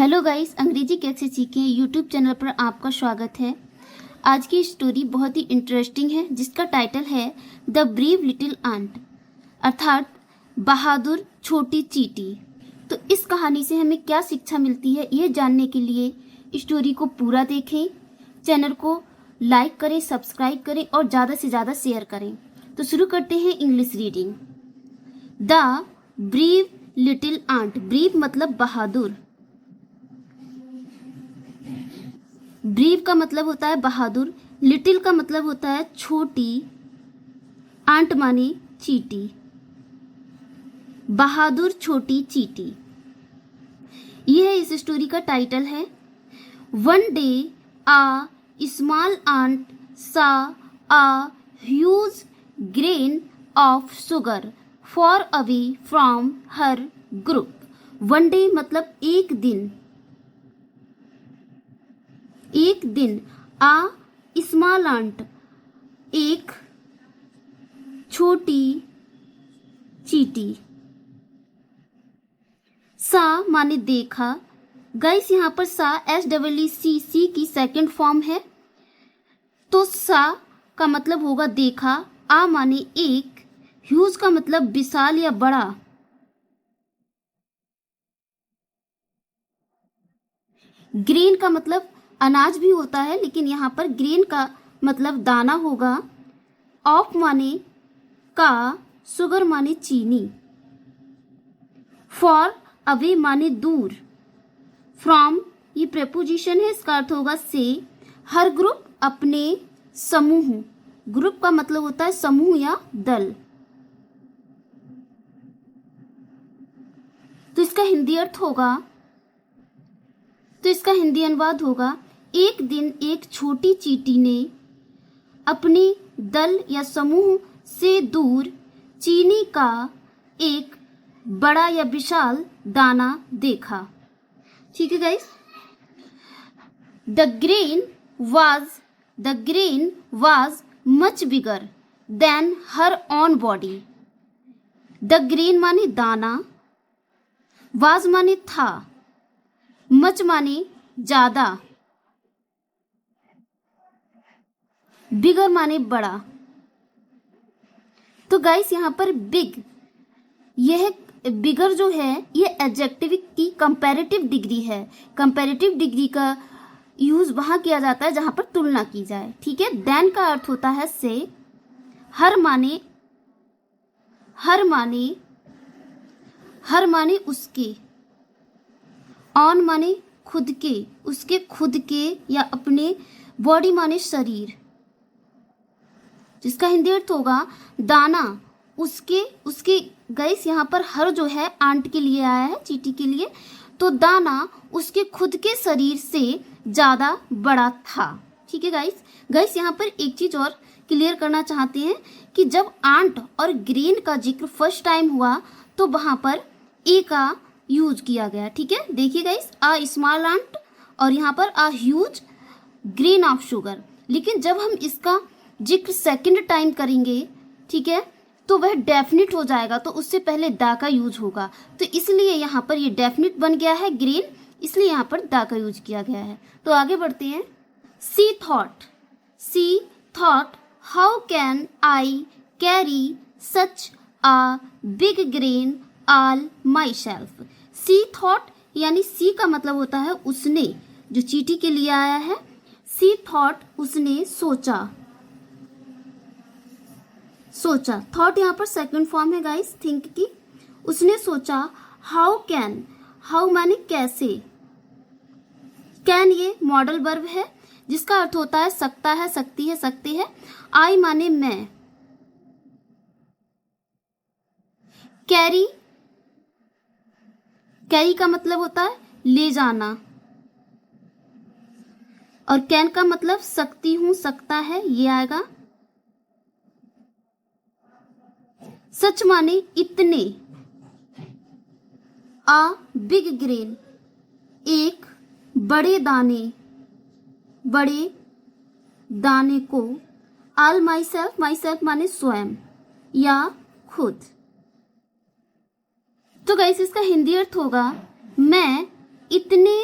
Hello guys, अंग्रेजी कैसे सीखें यूट्यूब चैनल पर आपका स्वागत है। आज की स्टोरी बहुत ही इंटरेस्टिंग है जिसका टाइटल है द ब्रीव लिटिल आंट, अर्थात बहादुर छोटी चींटी। तो इस कहानी से हमें क्या शिक्षा मिलती है, ये जानने के लिए स्टोरी को पूरा देखें, चैनल को लाइक करें, सब्सक्राइब करें और ज़्यादा से ज़्यादा शेयर करें। तो शुरू करते हैं English reading. The brave little ant, brave मतलब बहादुर, ब्रीव का मतलब होता है बहादुर, लिटिल का मतलब होता है छोटी, आंट माने चींटी, बहादुर छोटी चींटी। यह इस स्टोरी का टाइटल है। One day a small ant saw a huge grain of sugar far away from her group. One day मतलब एक दिन, एक दिन। आ स्मॉल आंट एक छोटी चींटी। सा माने देखा। गाइस यहाँ पर सा SEEC की सेकंड फॉर्म है, तो सा का मतलब होगा देखा। आ माने एक, ह्यूज का मतलब विशाल या बड़ा, ग्रेन का मतलब अनाज भी होता है लेकिन यहाँ पर ग्रेन का मतलब दाना होगा। ऑफ माने का, शुगर माने चीनी, फॉर अवे माने दूर, फ्रॉम ये प्रेपोजिशन है, इसका अर्थ होगा से। हर ग्रुप अपने समूह, ग्रुप का मतलब होता है समूह या दल। तो इसका हिंदी अर्थ होगा, तो इसका हिंदी अनुवाद होगा, एक दिन एक छोटी चींटी ने अपने दल या समूह से दूर चीनी का एक बड़ा या विशाल दाना देखा। ठीक है guys. The grain was much bigger than her on body. The grain माने दाना, वाज माने था, मच माने ज्यादा, बिगर माने बड़ा। तो गाइस यहाँ पर बिग, यह बिगर जो है ये एडजेक्टिव की कंपैरेटिव डिग्री है। कंपैरेटिव डिग्री का यूज वहां किया जाता है जहां पर तुलना की जाए। ठीक है। देन का अर्थ होता है से। हर माने उसके, ऑन माने खुद के, उसके खुद के या अपने, बॉडी माने शरीर, जिसका हिंदी अर्थ होगा दाना उसके गाइस यहाँ पर हर जो है आंट के लिए आया है, चींटी के लिए। तो दाना उसके खुद के शरीर से ज्यादा बड़ा था। ठीक है गाइस यहाँ पर एक चीज और क्लियर करना चाहते हैं कि जब आंट और ग्रेन का जिक्र फर्स्ट टाइम हुआ तो वहां पर ए का यूज किया गया। ठीक है। देखिए गाइस, आ स्मॉल आंट और यहाँ पर आ ह्यूज ग्रेन ऑफ शुगर। लेकिन जब हम इसका जिक्र सेकंड टाइम करेंगे, ठीक है, तो वह डेफिनिट हो जाएगा, तो उससे पहले दा का यूज होगा। तो इसलिए यहाँ पर ये डेफिनिट बन गया है ग्रेन, इसलिए यहाँ पर दा का यूज किया गया है। तो आगे बढ़ते हैं। She thought how can I carry such a big grain all myself. She thought यानी सी का मतलब होता है उसने, जो चींटी के लिए आया है। सी थॉट उसने सोचा, थॉट यहाँ पर सेकंड फॉर्म है गाइस थिंक की। उसने सोचा। हाउ माने कैसे, कैन ये मॉडल वर्ब है जिसका अर्थ होता है सकता है, सकती है, सकते हैं। आई माने मैं। कैरी का मतलब होता है ले जाना, और कैन का मतलब सकती हूं, सकता है, ये आएगा। सच माने इतने। आ बिग ग्रेन एक बड़े दाने को। ऑल माई सेल्फ माने स्वयं या खुद। तो गाइस इसका हिंदी अर्थ होगा मैं इतने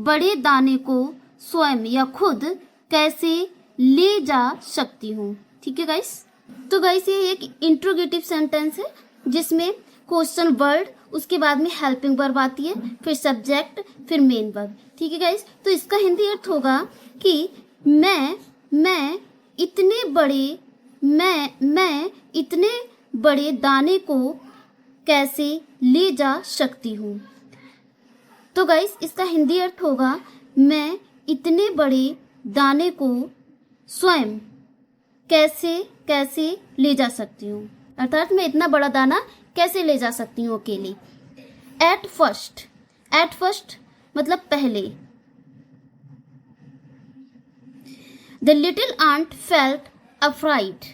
बड़े दाने को स्वयं या खुद कैसे ले जा सकती हूँ। ठीक है गाइस। तो गाइस ये एक इंट्रोगेटिव सेंटेंस है जिसमें क्वेश्चन वर्ड, उसके बाद में हेल्पिंग वर्ब आती है, फिर सब्जेक्ट, फिर मेन वर्ब। ठीक है गाइस। तो इसका हिंदी अर्थ होगा कि मैं इतने बड़े दाने को कैसे ले जा सकती हूँ। तो गाइस इसका हिंदी अर्थ होगा मैं इतने बड़े दाने को स्वयं कैसे ले जा सकती हूँ, अर्थात मैं इतना बड़ा दाना कैसे ले जा सकती हूँ अकेले। एट फर्स्ट मतलब पहले। The little ant felt afraid.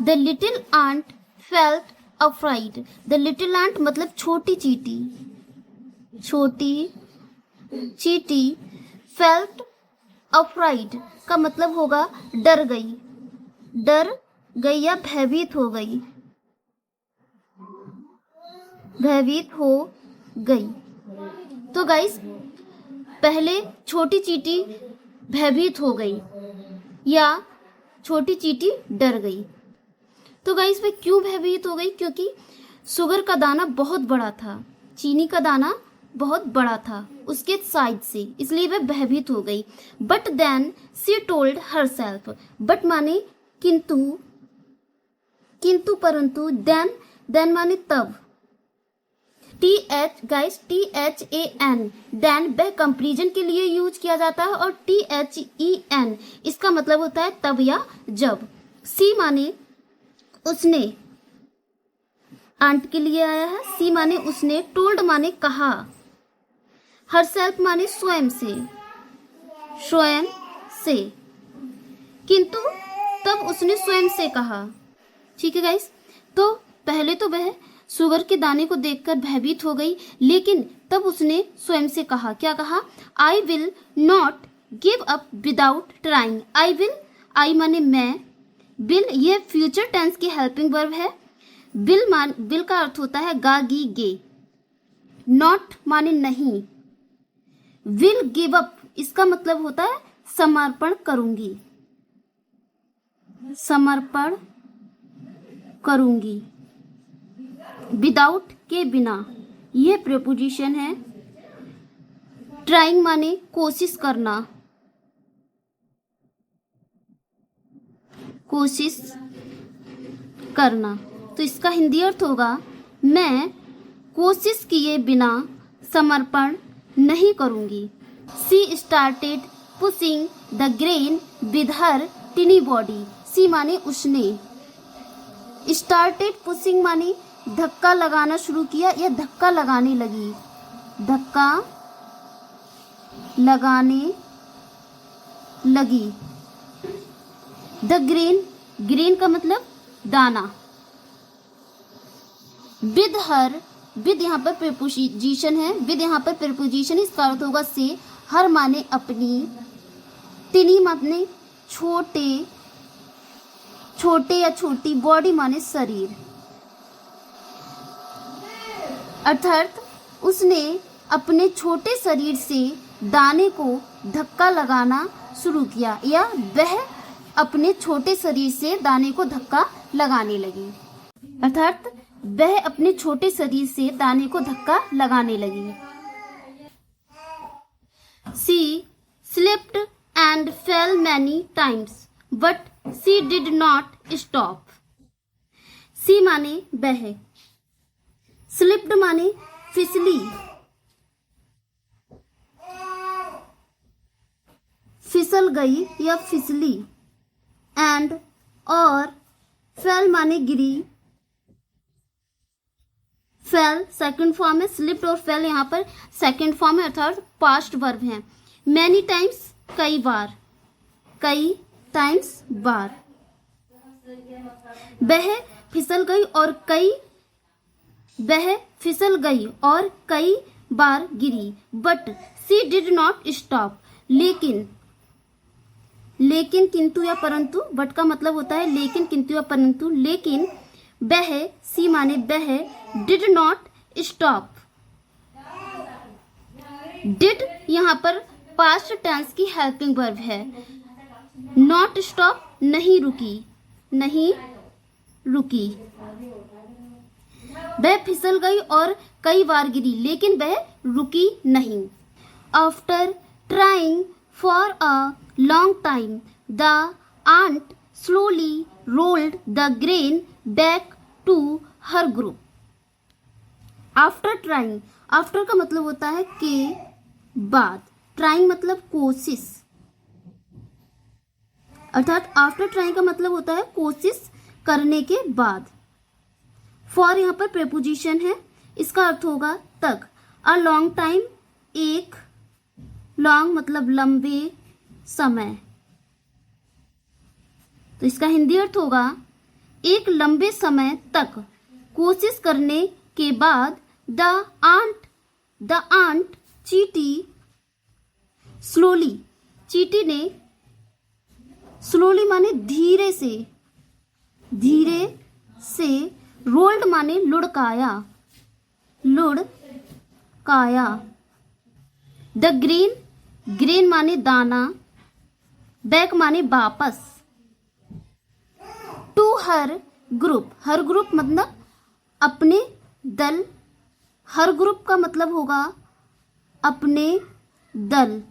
The little ant felt afraid. The little ant मतलब छोटी चींटी। फेल्ट अफ्राइड का मतलब होगा डर गई या भयभीत हो गई। तो गाइस पहले छोटी चींटी भयभीत हो गई या छोटी चींटी डर गई। तो गाइस वह क्यों भयभीत हो गई? क्योंकि शुगर का दाना बहुत बड़ा था, चीनी का दाना बहुत बड़ा था उसके साइज से, इसलिए वह भयभीत हो गई। But then she told herself. But माने किंतु परंतु, देन माने तब। THAN देन वह कंपैरिजन के लिए यूज किया जाता है, और THEN इसका मतलब होता है तब या जब। सी माने उसने, आंट के लिए आया है। सी माने उसने, टोल्ड माने कहा, हरसेल्फ माने स्वयं से, किंतु तब उसने स्वयं से कहा। ठीक है गाइस। तो पहले तो वह शुगर के दाने को देखकर भयभीत हो गई, लेकिन तब उसने स्वयं से कहा। क्या कहा? I will not give up without trying. I माने मैं, विल ये फ्यूचर टेंस की हेल्पिंग वर्ब है। विल का अर्थ होता है गा गी गे। नॉट माने नहीं। विल गिव अप इसका मतलब होता है समर्पण करूंगी। विदाउट के बिना यह प्रीपोजिशन है। ट्राइंग माने कोशिश करना। तो इसका हिंदी अर्थ होगा मैं कोशिश किए बिना समर्पण नहीं करूंगी। She started pushing the grain with her tiny body. She माने उसने, स्टार्टेड पुशिंग माने धक्का लगाना शुरू किया या धक्का लगाने लगी। द ग्रेन का मतलब दाना। विद यहाँ पर प्रीपोजिशन है। विद यहाँ पर प्रीपोजिशन, इसका अर्थ होगा से। हर माने अपनी। टिनी माने छोटे या छोटी। बॉडी माने शरीर। अर्थात उसने अपने छोटे शरीर से दाने को धक्का लगाना शुरू किया, या वह अपने छोटे शरीर से दाने को धक्का लगाने लगी। अर्थात वह अपने छोटे शरीर से दाने को धक्का लगाने लगी। She slipped and fell many times, but she did not stop. She माने वह, slipped माने फिसल गई या फिसली, and और fell माने गिरी। फेल सेकंड फॉर्म है, स्लिप्ड और फेल यहाँ पर सेकंड फॉर्म है, अर्थात पास्ट वर्ब है। मैनी टाइम्स कई टाइम्स बार। वह फिसल गई और कई बार गिरी। But she did not stop. लेकिन किंतु या परंतु। बट का मतलब होता है लेकिन, किंतु या परंतु। लेकिन वह, सी माने वह, डिड नॉट स्टॉप, डिड यहाँ पर पास्ट टेंस की हेल्पिंग वर्ब है। नॉट स्टॉप, नहीं रुकी, नहीं रुकी। वह फिसल गई और कई बार गिरी, लेकिन वह रुकी नहीं। After trying for a long time the ant slowly rolled the grain back to her group. After trying, after का मतलब होता है के बाद, ट्राइंग मतलब कोशिश, अर्थात आफ्टर ट्राइंग का मतलब होता है कोशिश करने के बाद। फॉर यहाँ पर प्रेपोजिशन है, इसका अर्थ होगा तक। अ लॉन्ग टाइम, एक, लॉन्ग मतलब लंबे समय, तो इसका हिंदी अर्थ होगा एक लंबे समय तक कोशिश करने के बाद द आंट चींटी स्लोली, चींटी ने स्लोली माने धीरे से, धीरे से, रोल्ड माने लुढ़काया, लुढ़काया। द ग्रेन, ग्रेन माने दाना, बैक माने वापस। To her group, her group मतलब अपने दल, हर ग्रुप का मतलब होगा अपने दल।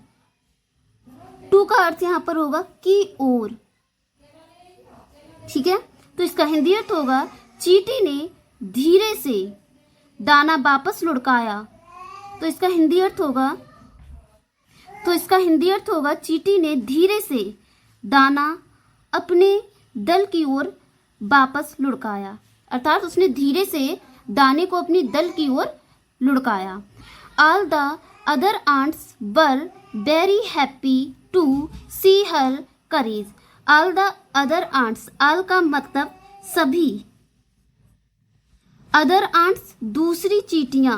टू का अर्थ यहां पर होगा की ओर, ठीक है। तो इसका हिंदी अर्थ होगा चींटी ने धीरे से दाना वापस लुढ़काया। तो इसका हिंदी अर्थ होगा, चींटी ने धीरे से दाना अपने दल की ओर वापस लुढ़काया, अर्थात उसने धीरे से दाने को अपनी दल की ओर लुढ़काया। All the other ants were very happy to see her courage. All the other ants, all का मतलब सभी, अदर आंट्स दूसरी चींटियां,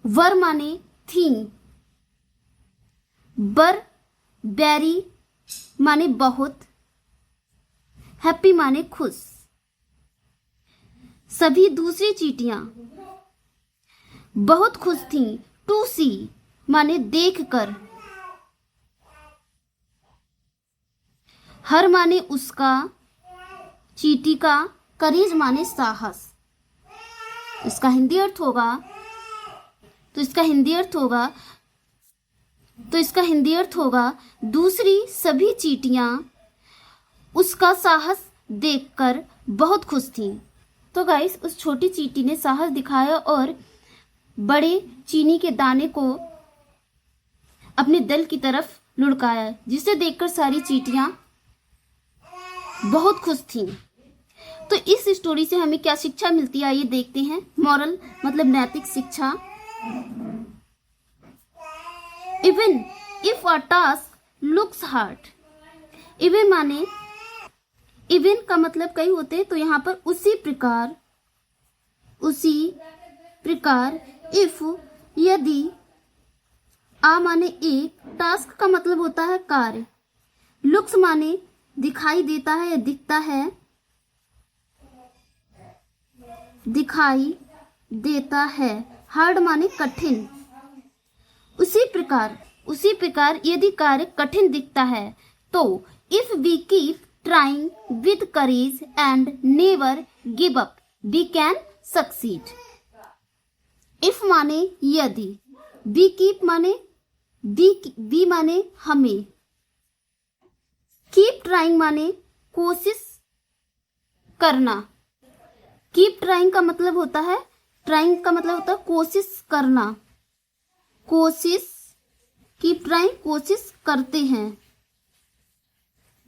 वर माने थी, बर वेरी माने बहुत, हैप्पी माने खुश, सभी दूसरी चींटियां बहुत खुश थीं। टू सी माने देखकर, हर माने उसका, चींटी का, करेज माने साहस। इसका हिंदी अर्थ होगा, दूसरी सभी चींटियां उसका साहस देखकर बहुत खुश थीं। तो गाइस, उस छोटी चींटी ने साहस दिखाया और बड़े चीनी के दाने को अपने दल की तरफ लुढ़काया, जिसे देखकर सारी चींटियां बहुत खुश थीं। तो इस स्टोरी से हमें क्या शिक्षा मिलती है, आइए देखते हैं। मॉरल मतलब नैतिक शिक्षा। Even if a task looks hard, even माने, इवन का मतलब कई होते हैं, तो यहाँ पर उसी प्रकार, इफ यदि, आ माने एक, टास्क का मतलब होता है कार्य, लुक्स माने दिखाई देता है या दिखता है, दिखाई देता है, हार्ड माने कठिन। उसी प्रकार यदि कार्य कठिन दिखता है तो if we keep trying with courage and never give up we can succeed. If माने यदि, वी कीप माने वी माने हमें, कीप ट्राइंग माने कोशिश करना, कीप ट्राइंग का मतलब होता है, कोशिश करना, कीप ट्राइंग कोशिश करते हैं।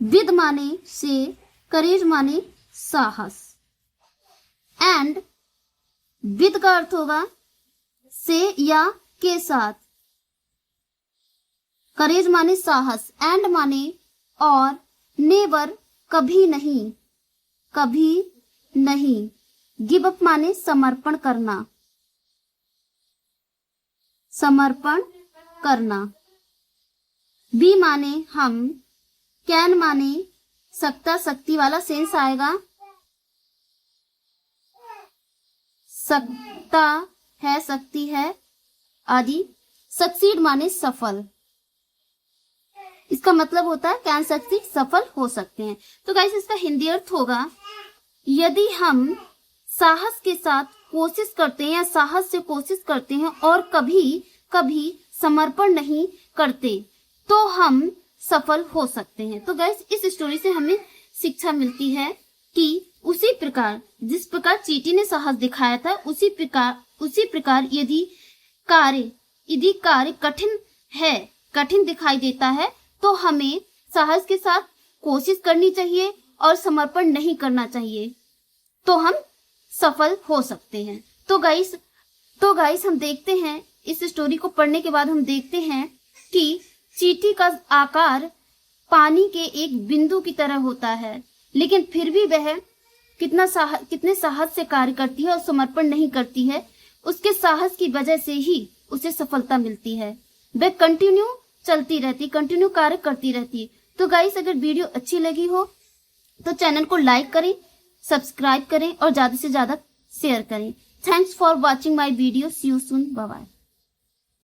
विद माने से, करेज माने साहस, एंड विद का अर्थ होगा से या के साथ, करेज माने साहस, एंड माने और, नेवर कभी नहीं, गिव अप माने समर्पण करना, बी माने हम, कैन माने सकता, शक्ति वाला सेंस आएगा, सकता है, सकती है आदि। सक्सीड माने सफल, इसका मतलब होता है कैन सक्सीड, सफल हो सकते हैं। तो गाइस इसका हिंदी अर्थ होगा, यदि हम साहस के साथ कोशिश करते हैं या साहस से कोशिश करते हैं और कभी कभी समर्पण नहीं करते तो हम सफल हो सकते हैं। तो गाइस इस स्टोरी से हमें शिक्षा मिलती है कि उसी प्रकार जिस प्रकार चींटी ने साहस दिखाया था, उसी प्रकार यदि कार्य कठिन है, कठिन दिखाई देता है, तो हमें साहस के साथ कोशिश करनी चाहिए और समर्पण नहीं करना चाहिए, तो हम सफल हो सकते हैं। तो गाइस हम देखते हैं, इस स्टोरी को पढ़ने के बाद हम देखते हैं कि चींटी का आकार पानी के एक बिंदु की तरह होता है, लेकिन फिर भी वह कितने साहस से कार्य करती है और समर्पण नहीं करती है। उसके साहस की वजह से ही उसे सफलता मिलती है। वह कंटिन्यू कार्य करती रहती है। तो गाइस अगर वीडियो अच्छी लगी हो तो चैनल को लाइक करें, सब्सक्राइब करें और ज्यादा से ज्यादा शेयर करें। Thanks for watching my video. See you soon, bye bye.